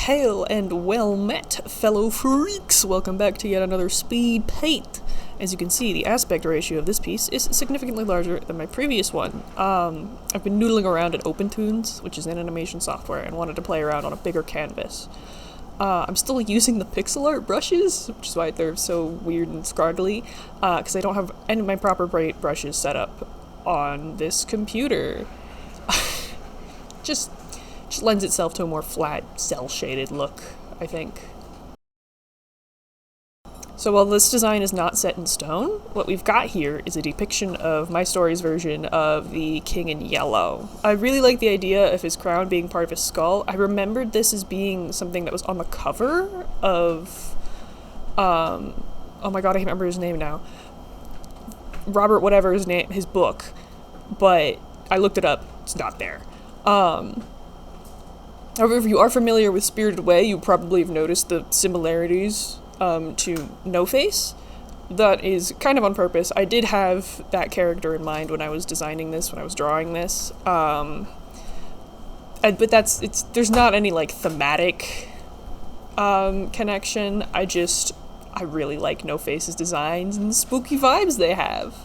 Hail and well met, fellow freaks! Welcome back to yet another Speedpaint. As you can see, the aspect ratio of this piece is significantly larger than my previous one. I've been noodling around at OpenToons, which is an animation software, and wanted to play around on a bigger canvas. I'm still using the pixel art brushes, which is why they're so weird and scraggly, because I don't have any of my proper bright brushes set up on this computer. just lends itself to a more flat, cel-shaded look, I think. So while this design is not set in stone, what we've got here is a depiction of my story's version of the King in Yellow. I really like the idea of his crown being part of his skull. I remembered this as being something that was on the cover of, oh my god, I can't remember his name now. Robert whatever his book, but I looked it up, it's not there. However, if you are familiar with Spirited Away, you probably have noticed the similarities to No Face. That is kind of on purpose. I did have that character in mind when I was designing this, when I was drawing this. But there's not any like thematic connection. I really like No Face's designs and the spooky vibes they have.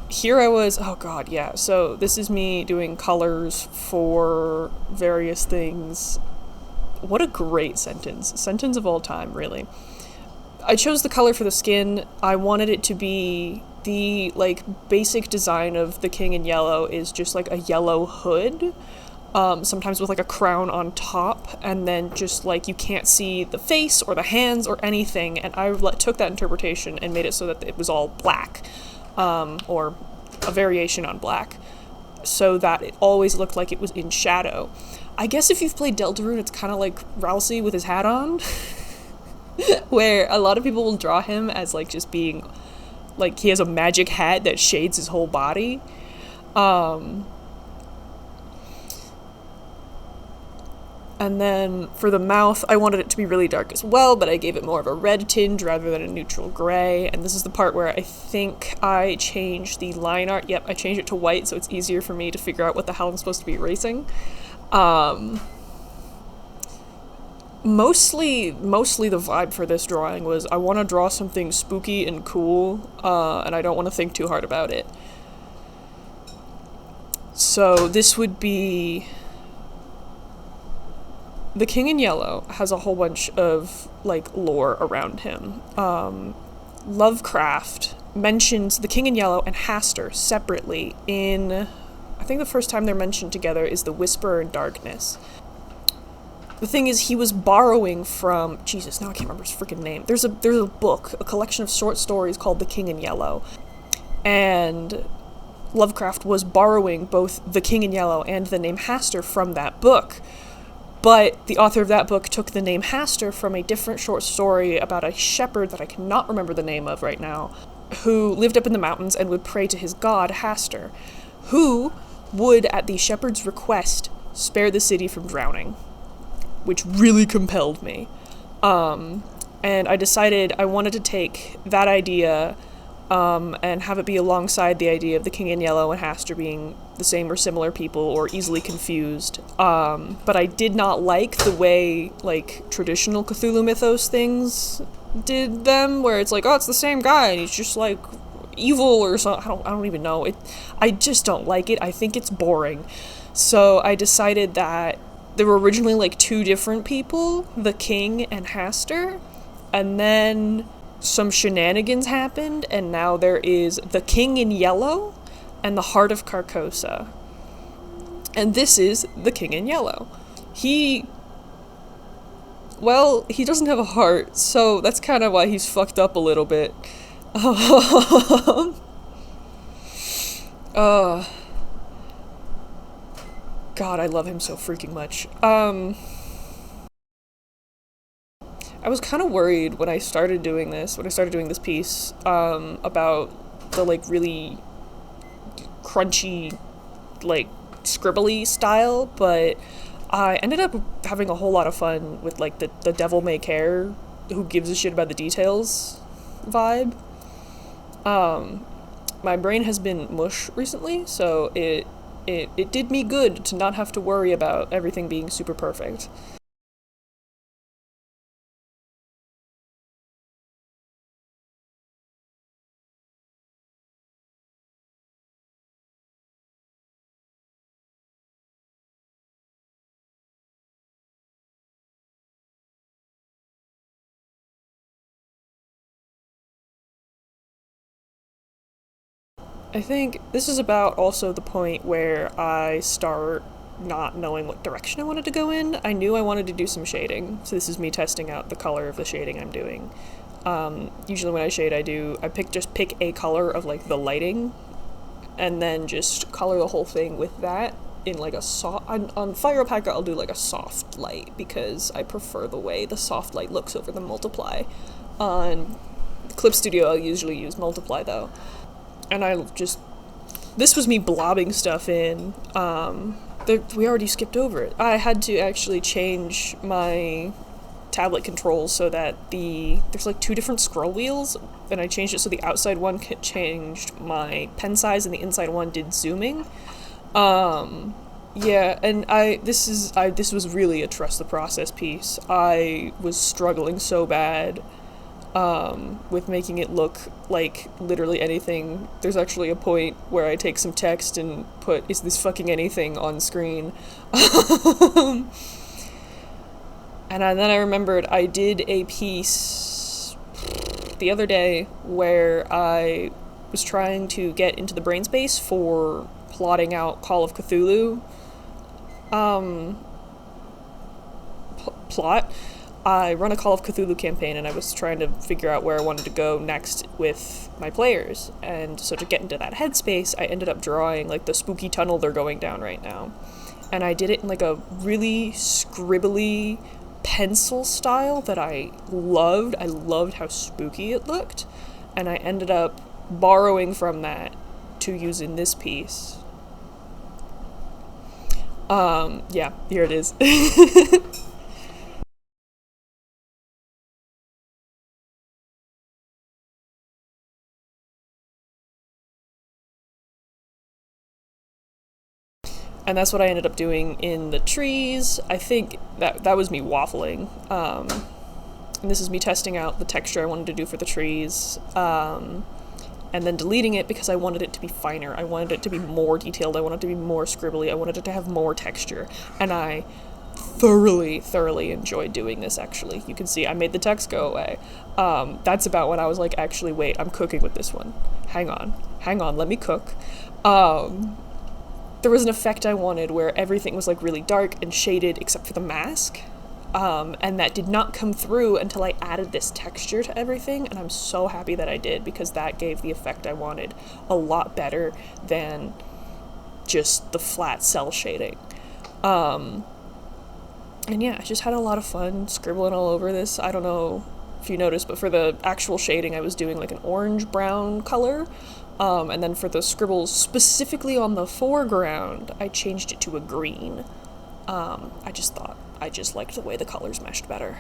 Here I was, oh god, yeah, so this is me doing colors for various things. What a great sentence of all time, really. I chose the color for the skin. I wanted it to be the, like, basic design of the King in Yellow is just like a yellow hood, sometimes with like a crown on top, and then just like you can't see the face or the hands or anything, and I took that interpretation and made it so that it was all black. Or a variation on black, so that it always looked like it was in shadow. I guess if you've played Deltarune, it's kind of like Ralsei with his hat on, where a lot of people will draw him as like just being, like he has a magic hat that shades his whole body. And then for the mouth, I wanted it to be really dark as well, but I gave it more of a red tinge rather than a neutral gray. And this is the part where I think I changed the line art. Yep, I changed it to white, so it's easier for me to figure out what the hell I'm supposed to be erasing. Mostly the vibe for this drawing was I want to draw something spooky and cool, and I don't want to think too hard about it. So this would be... The King in Yellow has a whole bunch of, like, lore around him. Lovecraft mentions the King in Yellow and Hastur separately in... I think the first time they're mentioned together is The Whisperer in Darkness. The thing is, he was borrowing from... Jesus, now I can't remember his freaking name. There's a book, a collection of short stories called The King in Yellow. And Lovecraft was borrowing both the King in Yellow and the name Hastur from that book. But the author of that book took the name Hastur from a different short story about a shepherd that I cannot remember the name of right now, who lived up in the mountains and would pray to his god, Hastur, who would, at the shepherd's request, spare the city from drowning, which really compelled me. And I decided I wanted to take that idea and have it be alongside the idea of the King in Yellow and Hastur being the same or similar people or easily confused. But I did not like the way, like, traditional Cthulhu mythos things did them, where it's like, oh, it's the same guy, and he's just, like, evil or something. I don't even know. I just don't like it. I think it's boring. So I decided that there were originally, like, two different people, the King and Hastur, and then some shenanigans happened, and now there is the King in Yellow and the Heart of Carcosa. And this is the King in Yellow. He doesn't have a heart, so that's kind of why he's fucked up a little bit. God, I love him so freaking much. I was kind of worried when I started doing this piece, about the, like, really crunchy, like, scribbly style, but I ended up having a whole lot of fun with, like, the devil may care, who gives a shit about the details vibe. My brain has been mush recently, so it it did me good to not have to worry about everything being super perfect. I think this is about also the point where I start not knowing what direction I wanted to go in. I knew I wanted to do some shading, so this is me testing out the color of the shading I'm doing. Usually when I shade, I pick a color of like the lighting, and then just color the whole thing with that in like a soft. On Fire Packer, I'll do like a soft light because I prefer the way the soft light looks over the multiply. On Clip Studio, I'll usually use multiply though. And this was me blobbing stuff in. We already skipped over it. I had to actually change my tablet controls so that there's like 2 different scroll wheels, and I changed it so the outside one changed my pen size and the inside one did zooming. Yeah, and this was really a trust the process piece. I was struggling so bad with making it look like literally anything. There's actually a point where I take some text and put, "Is this fucking anything?" on screen. And then I remembered I did a piece the other day where I was trying to get into the brain space for plotting out Call of Cthulhu plot. I run a Call of Cthulhu campaign, and I was trying to figure out where I wanted to go next with my players. And so to get into that headspace, I ended up drawing like the spooky tunnel they're going down right now. And I did it in like a really scribbly pencil style that I loved. I loved how spooky it looked. And I ended up borrowing from that to use in this piece. Yeah, here it is. And that's what I ended up doing in the trees. I think that was me waffling. And this is me testing out the texture I wanted to do for the trees. And then deleting it because I wanted it to be finer. I wanted it to be more detailed. I wanted it to be more scribbly. I wanted it to have more texture. And I thoroughly enjoyed doing this, actually. You can see I made the text go away. That's about when I was like, actually, wait, I'm cooking with this one. Hang on, let me cook. There was an effect I wanted where everything was like really dark and shaded except for the mask. And that did not come through until I added this texture to everything, and I'm so happy that I did because that gave the effect I wanted a lot better than just the flat cell shading. And yeah, I just had a lot of fun scribbling all over this. I don't know if you noticed, but for the actual shading I was doing like an orange-brown color. And then for the scribbles specifically on the foreground, I changed it to a green. I just liked the way the colors meshed better.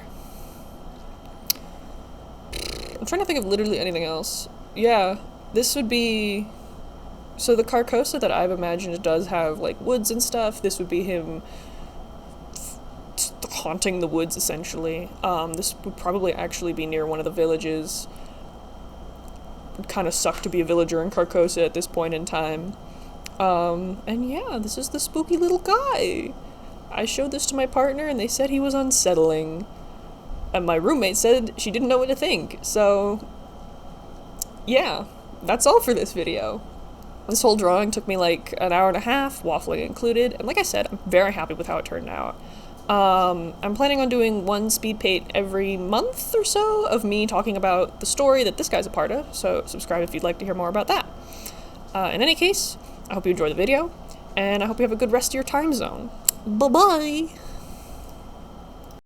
I'm trying to think of literally anything else. Yeah, this would be... So the Carcosa that I've imagined does have, like, woods and stuff. This would be him haunting the woods, essentially. This would probably actually be near one of the villages. It'd kind of suck to be a villager in Carcosa at this point in time. And yeah, this is the spooky little guy. I showed this to my partner and they said he was unsettling. And my roommate said she didn't know what to think. So, yeah, that's all for this video. This whole drawing took me like an hour and a half, waffling included. And like I said, I'm very happy with how it turned out. I'm planning on doing one speed paint every month or so of me talking about the story that this guy's a part of, so subscribe if you'd like to hear more about that. In any case, I hope you enjoyed the video, and I hope you have a good rest of your time zone. Bye-bye!